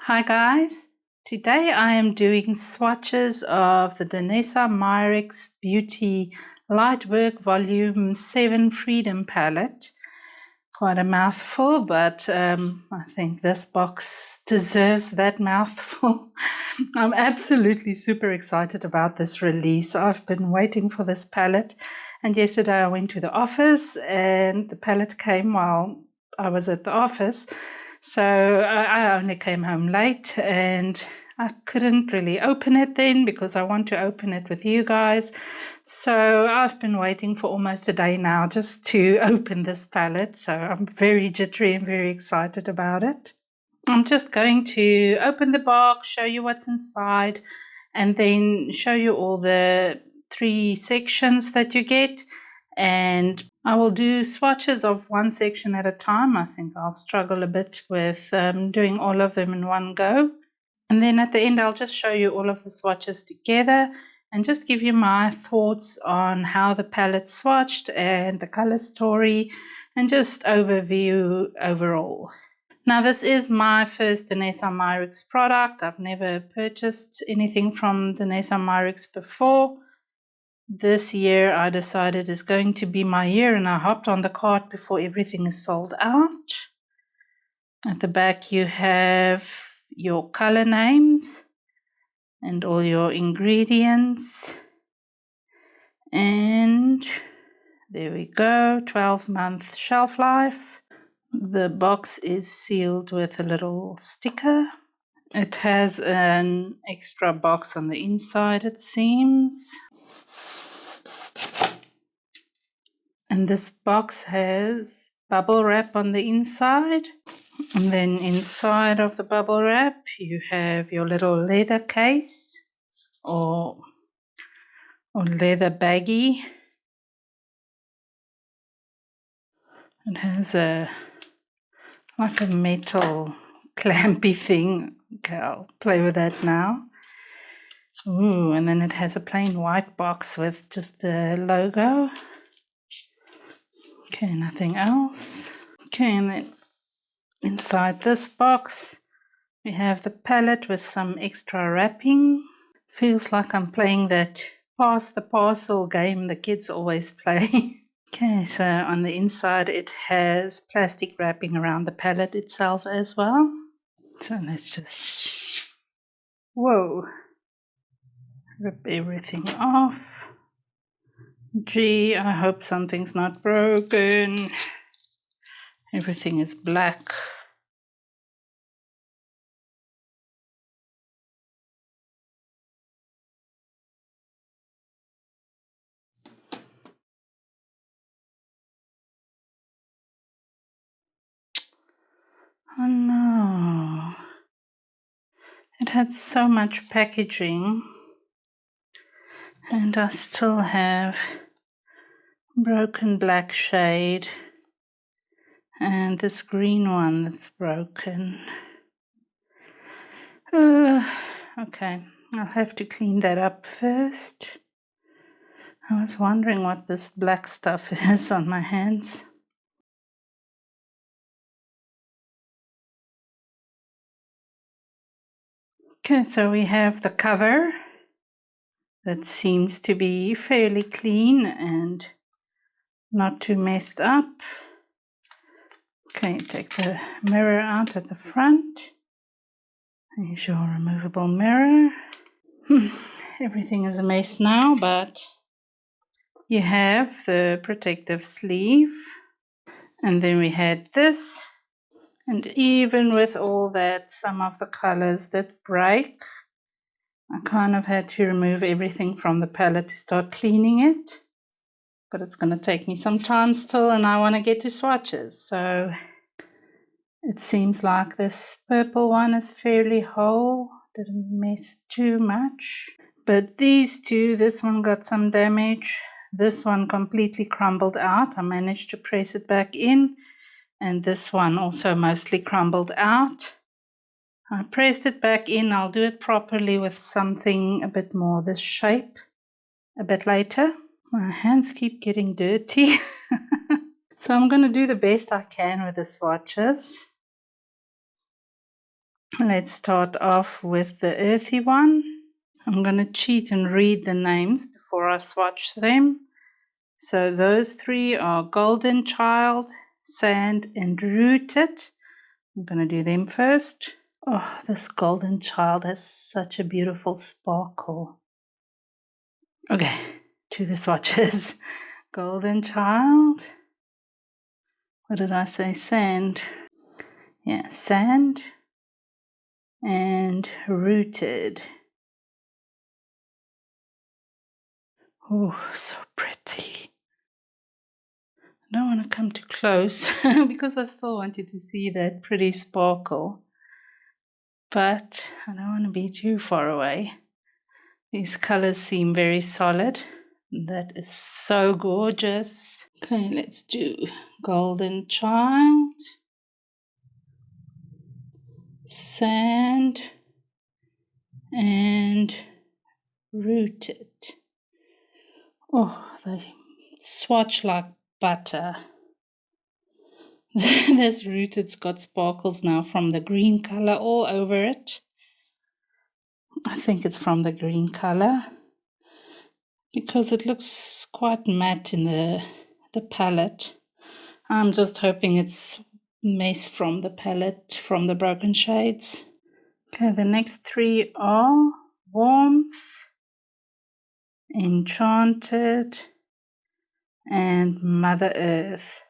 Hi guys, today I am doing swatches of the Danessa Myricks Beauty Lightwork Volume 7 Freedom Palette. Quite a mouthful, but I think this box deserves that mouthful. I'm absolutely super excited about this release. I've been waiting for this palette, and yesterday I went to the office and the palette came while I was at the office. So I only came home late and I couldn't really open it then because I want to open it with you guys. So I've been waiting for almost a day now just to open this palette. So I'm very jittery and very excited about it. I'm just going to open the box, show you what's inside, and then show you all the 3 sections that you get. And I will do swatches of one section at a time. I think I'll struggle a bit with doing all of them in one go. And then at the end, I'll just show you all of the swatches together and just give you my thoughts on how the palette's swatched and the color story and just overview overall. Now, this is my first Danessa Myricks product. I've never purchased anything from Danessa Myricks before. This year I decided is going to be my year, and I hopped on the cart before everything is sold out. At the back you have your color names and all your ingredients, and there we go, 12-month shelf life. The box is sealed with a little sticker. It has an extra box on the inside, it seems. And this box has bubble wrap on the inside. And then inside of the bubble wrap, you have your little leather case or leather baggie. It has like a metal clampy thing. Okay, I'll play with that now. Ooh, and then it has a plain white box with just the logo. Okay, nothing else. Okay, and then inside this box, we have the palette with some extra wrapping. Feels like I'm playing that pass the parcel game the kids always play. Okay, so on the inside it has plastic wrapping around the palette itself as well. So let's just, whoa, rip everything off. Gee, I hope something's not broken. Everything is black. Oh no. It had so much packaging and I still have broken black shade and this green one that's broken. Okay, I'll have to clean that up first. I was wondering what this black stuff is on my hands. Okay, so we have the cover that seems to be fairly clean and not too messed up. Okay, take the mirror out at the front. Here's your removable mirror. Everything is a mess now, but you have the protective sleeve. And then we had this. And even with all that, some of the colors did break. I kind of had to remove everything from the palette to start cleaning it. But it's going to take me some time still, and I want to get to swatches. So it seems like this purple one is fairly whole. Didn't mess too much. But these two, this one got some damage. This one completely crumbled out. I managed to press it back in. And this one also mostly crumbled out. I pressed it back in. I'll do it properly with something a bit more this shape a bit later. My hands keep getting dirty. So I'm going to do the best I can with the swatches. Let's start off with the earthy one. I'm going to cheat and read the names before I swatch them. So those three are Golden Child, Sand, and Rooted. I'm going to do them first. Oh, this Golden Child has such a beautiful sparkle. Okay, to the swatches. Golden Child. What did I say? Sand. Yeah, Sand and Rooted. Oh, so pretty. I don't want to come too close because I still want you to see that pretty sparkle. But I don't want to be too far away. These colors seem very solid. That is so gorgeous. Okay, let's do Golden Child, Sand, and Rooted. Oh, they swatch like butter. This Rooted's got sparkles now from the green color all over it. I think it's from the green color because it looks quite matte in the palette. I'm just hoping it's mess from the palette, from the broken shades. Okay, the next three are Warmth, Enchanted, and Mother Earth.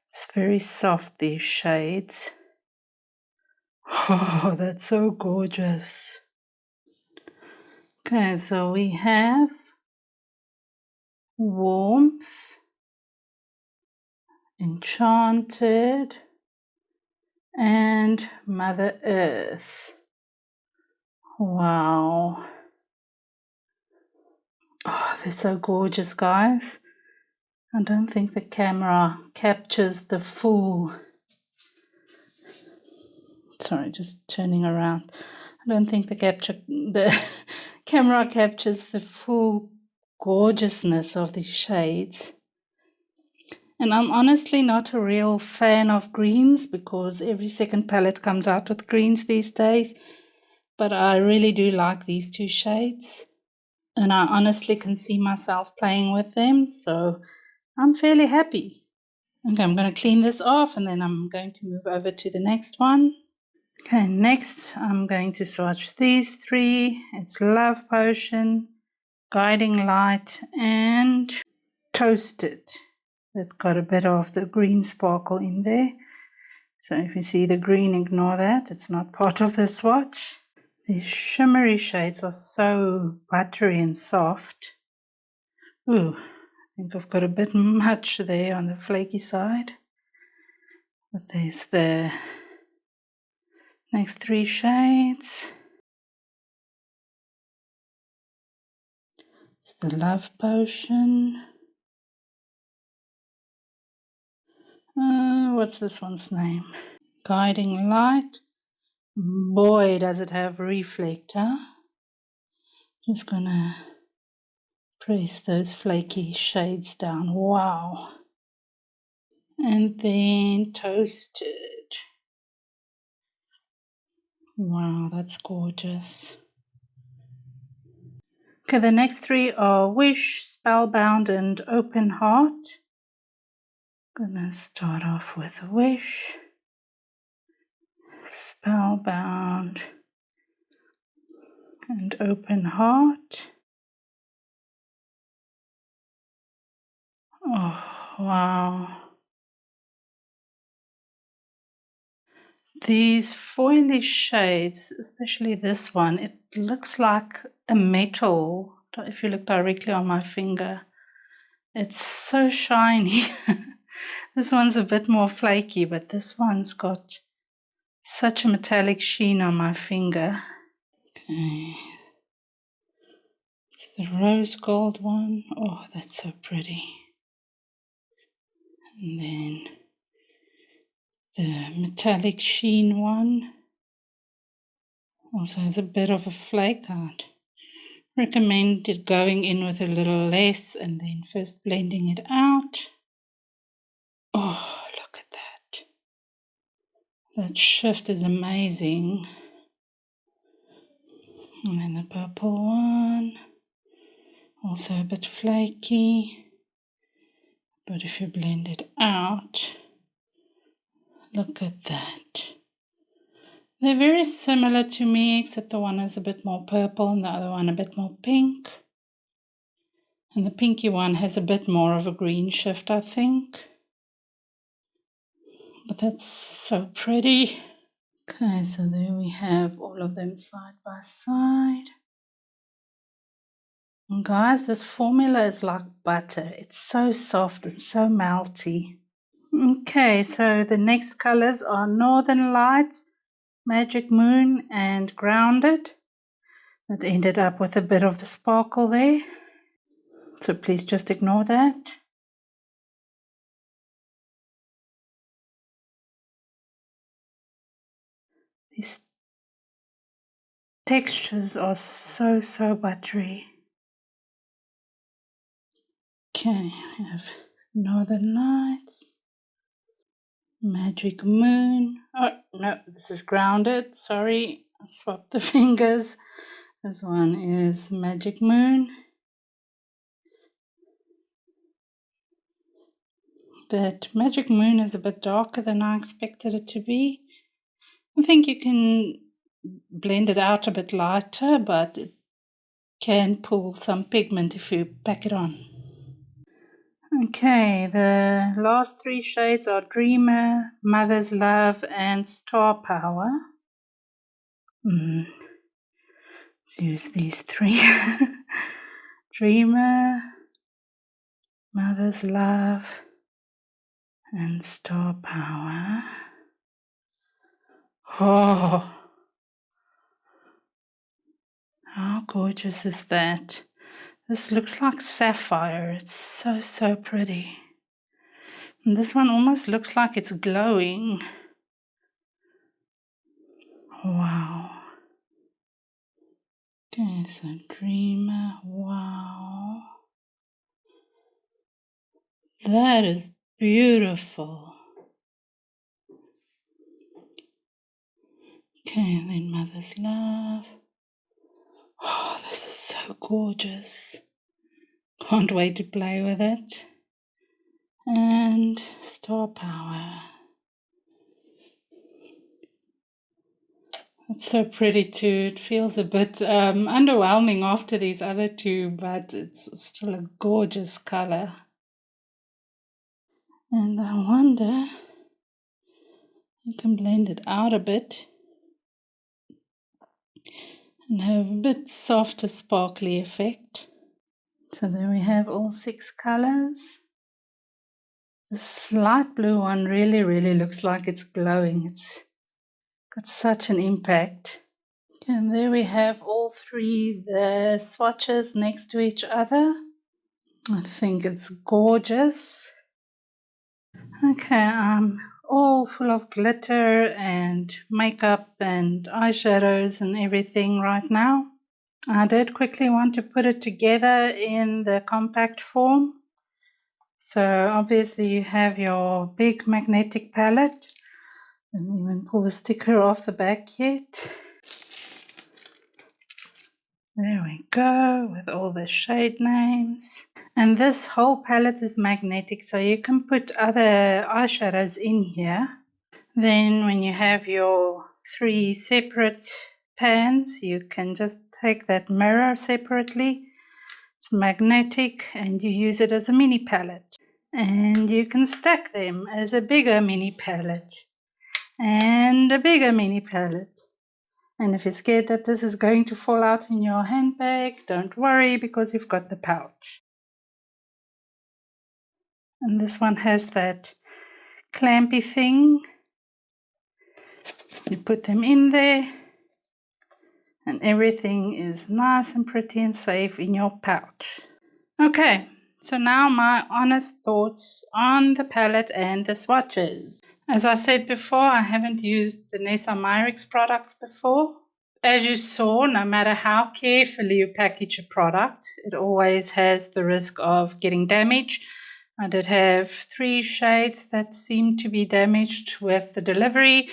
It's very soft, these shades. Oh, that's so gorgeous. Okay, so we have Warmth, Enchanted, and Mother Earth. Wow. Oh, they're so gorgeous, guys. I don't think the camera captures the full... Sorry, just turning around. I don't think the camera captures the full gorgeousness of these shades. And I'm honestly not a real fan of greens because every second palette comes out with greens these days. But I really do like these two shades. And I honestly can see myself playing with them. So I'm fairly happy. Okay, I'm going to clean this off and then I'm going to move over to the next one. Okay, next I'm going to swatch these three. It's Love Potion, Guiding Light, and Toasted. It got a bit of the green sparkle in there. So if you see the green, ignore that. It's not part of the swatch. These shimmery shades are so buttery and soft. Ooh, I think I've got a bit much there on the flaky side. But there's the next three shades. It's the Love Potion. What's this one's name? Guiding Light. Boy, does it have reflector. Just gonna press those flaky shades down. Wow. And then Toasted. Wow, that's gorgeous. Okay, the next three are Wish, Spellbound, and Open Heart. Gonna start off with Wish, Spellbound, and Open Heart. Oh, wow. These foily shades, especially this one, it looks like a metal. If you look directly on my finger, it's so shiny. This one's a bit more flaky, but this one's got such a metallic sheen on my finger. Okay. It's the rose gold one. Oh, that's so pretty. And then the metallic sheen one also has a bit of a flake. I'd recommend it going in with a little less and then first blending it out. Oh, look at that. That shift is amazing. And then the purple one, also a bit flaky, but if you blend it out, look at that. They're very similar to me, except the one is a bit more purple and the other one a bit more pink. And the pinky one has a bit more of a green shift, I think. But that's so pretty. Okay, so there we have all of them side by side. And guys, this formula is like butter. It's so soft and so melty. Okay, so the next colors are Northern Lights, Magic Moon, and Grounded. That ended up with a bit of the sparkle there. So please just ignore that. These textures are so buttery. Okay, we have Northern Lights, Magic Moon. Oh, no, this is Grounded. Sorry, I swapped the fingers. This one is Magic Moon. But Magic Moon is a bit darker than I expected it to be. I think you can blend it out a bit lighter, but it can pull some pigment if you pack it on. Okay, the last three shades are Dreamer, Mother's Love, and Star Power. Let's use these three. Dreamer, Mother's Love, and Star Power. Oh, how gorgeous is that? This looks like sapphire. It's so pretty. And this one almost looks like it's glowing. Wow. Okay, so Dreamer. Wow. That is beautiful. Okay, and then Mother's Love. Oh, this is so gorgeous. Can't wait to play with it. And Star Power. It's so pretty too. It feels a bit underwhelming after these other two, but it's still a gorgeous color. And I wonder, you can blend it out a bit and have a bit softer sparkly effect. So there we have all 6 colors. This light blue one really looks like it's glowing. It's got such an impact. And there we have all 3, the swatches next to each other. I think it's gorgeous. Okay, I'm all full of glitter and makeup and eyeshadows and everything right now. I did quickly want to put it together in the compact form. So obviously you have your big magnetic palette. Didn't even pull the sticker off the back yet. There we go, with all the shade names. And this whole palette is magnetic, so you can put other eyeshadows in here. Then when you have your 3 separate pans, you can just take that mirror separately. It's magnetic and you use it as a mini palette. And you can stack them as a bigger mini palette and a bigger mini palette. And if you're scared that this is going to fall out in your handbag, don't worry, because you've got the pouch. And this one has that clampy thing. You put them in there and everything is nice and pretty and safe in your pouch. Okay, so now my honest thoughts on the palette and the swatches. As I said before, I haven't used Danessa Myricks products before. As you saw, no matter how carefully you package a product, it always has the risk of getting damaged. I did have 3 shades that seemed to be damaged with the delivery.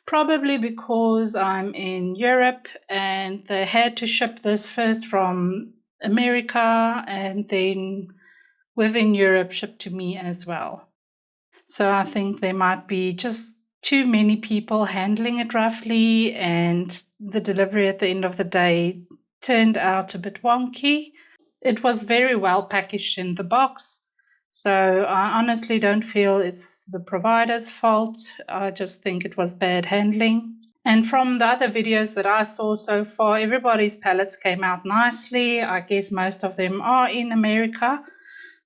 Probably because I'm in Europe and they had to ship this first from America and then within Europe shipped to me as well. So I think there might be just too many people handling it roughly, and the delivery at the end of the day turned out a bit wonky. It was very well packaged in the box, so I honestly don't feel it's the provider's fault. I just think it was bad handling. And from the other videos that I saw so far, everybody's palettes came out nicely. I guess most of them are in America.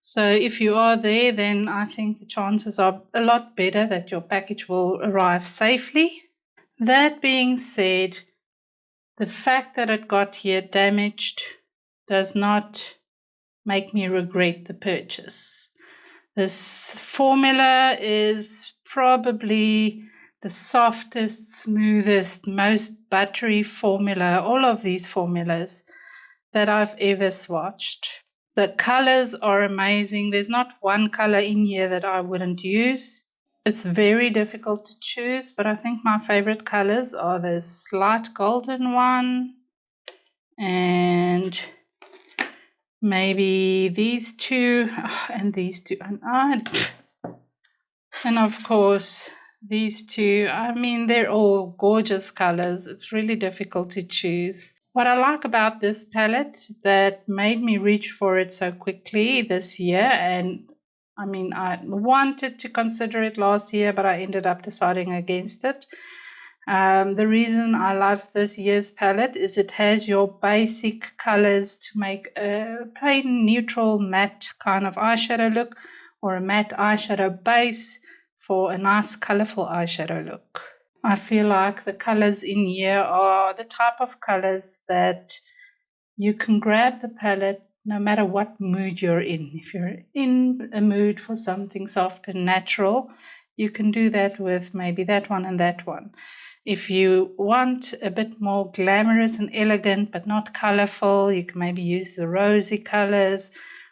So if you are there, then I think the chances are a lot better that your package will arrive safely. That being said, the fact that it got here damaged does not make me regret the purchase. This formula is probably the softest, smoothest, most buttery formula, all of these formulas that I've ever swatched. The colors are amazing. There's not one color in here that I wouldn't use. It's very difficult to choose, but I think my favorite colors are this light golden one and maybe these two and these two. And of course, these two. I mean, they're all gorgeous colors. It's really difficult to choose. What I like about this palette that made me reach for it so quickly this year, and I mean, I wanted to consider it last year, but I ended up deciding against it. The reason I love this year's palette is it has your basic colors to make a plain neutral matte kind of eyeshadow look, or a matte eyeshadow base for a nice colorful eyeshadow look. I feel like the colors in here are the type of colors that you can grab the palette no matter what mood you're in. If you're in a mood for something soft and natural, you can do that with maybe that one and that one. If you want a bit more glamorous and elegant but not colorful, you can maybe use the rosy colors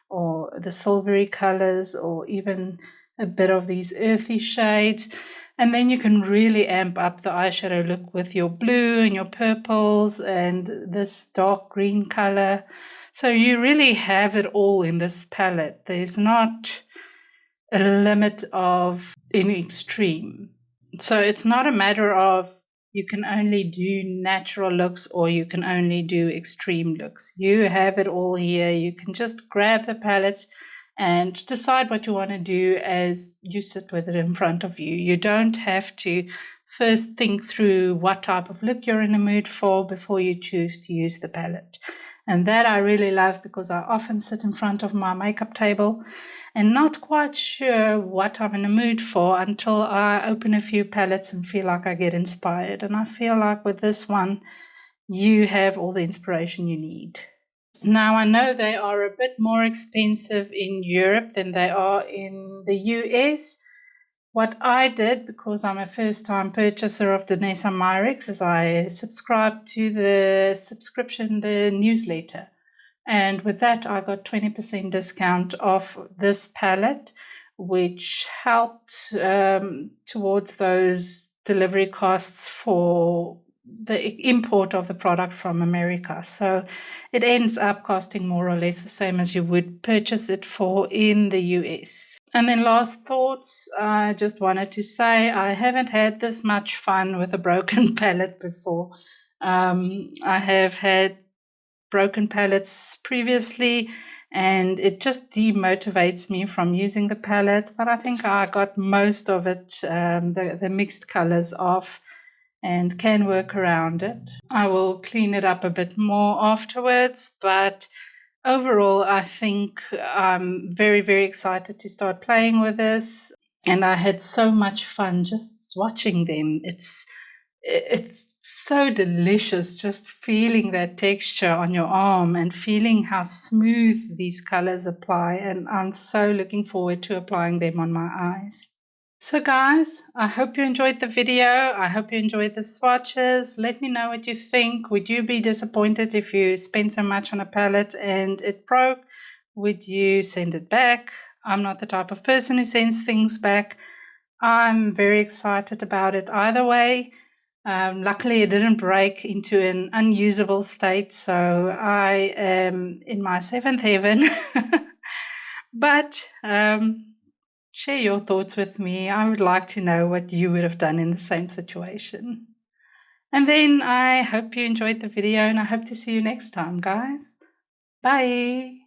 or the silvery colors or even a bit of these earthy shades. And then you can really amp up the eyeshadow look with your blue and your purples and this dark green color. So you really have it all in this palette. There's not a limit of any extreme. So it's not a matter of you can only do natural looks or you can only do extreme looks. You have it all here. You can just grab the palette and decide what you want to do as you sit with it in front of you. You don't have to first think through what type of look you're in the mood for before you choose to use the palette. And that I really love because I often sit in front of my makeup table and not quite sure what I'm in the mood for until I open a few palettes and feel like I get inspired. And I feel like with this one, you have all the inspiration you need. Now, I know they are a bit more expensive in Europe than they are in the US. What I did, because I'm a first-time purchaser of Danessa Myricks, is I subscribed to the newsletter. And with that, I got 20% discount off this palette, which helped towards those delivery costs for the import of the product from America. So it ends up costing more or less the same as you would purchase it for in the US. And then last thoughts, I just wanted to say I haven't had this much fun with a broken palette before. I have had broken palettes previously and it just demotivates me from using the palette, but I think I got most of it, the mixed colors off, and can work around it. I will clean it up a bit more afterwards, but overall I think I'm very, very excited to start playing with this, and I had so much fun just swatching them. It's so delicious just feeling that texture on your arm and feeling how smooth these colors apply, and I'm so looking forward to applying them on my eyes. So guys, I hope you enjoyed the video. I hope you enjoyed the swatches. Let me know what you think. Would you be disappointed if you spent so much on a palette and it broke? Would you send it back? I'm not the type of person who sends things back. I'm very excited about it either way. Luckily, it didn't break into an unusable state, so I am in my 7th heaven. But share your thoughts with me. I would like to know what you would have done in the same situation. And then I hope you enjoyed the video, and I hope to see you next time, guys. Bye.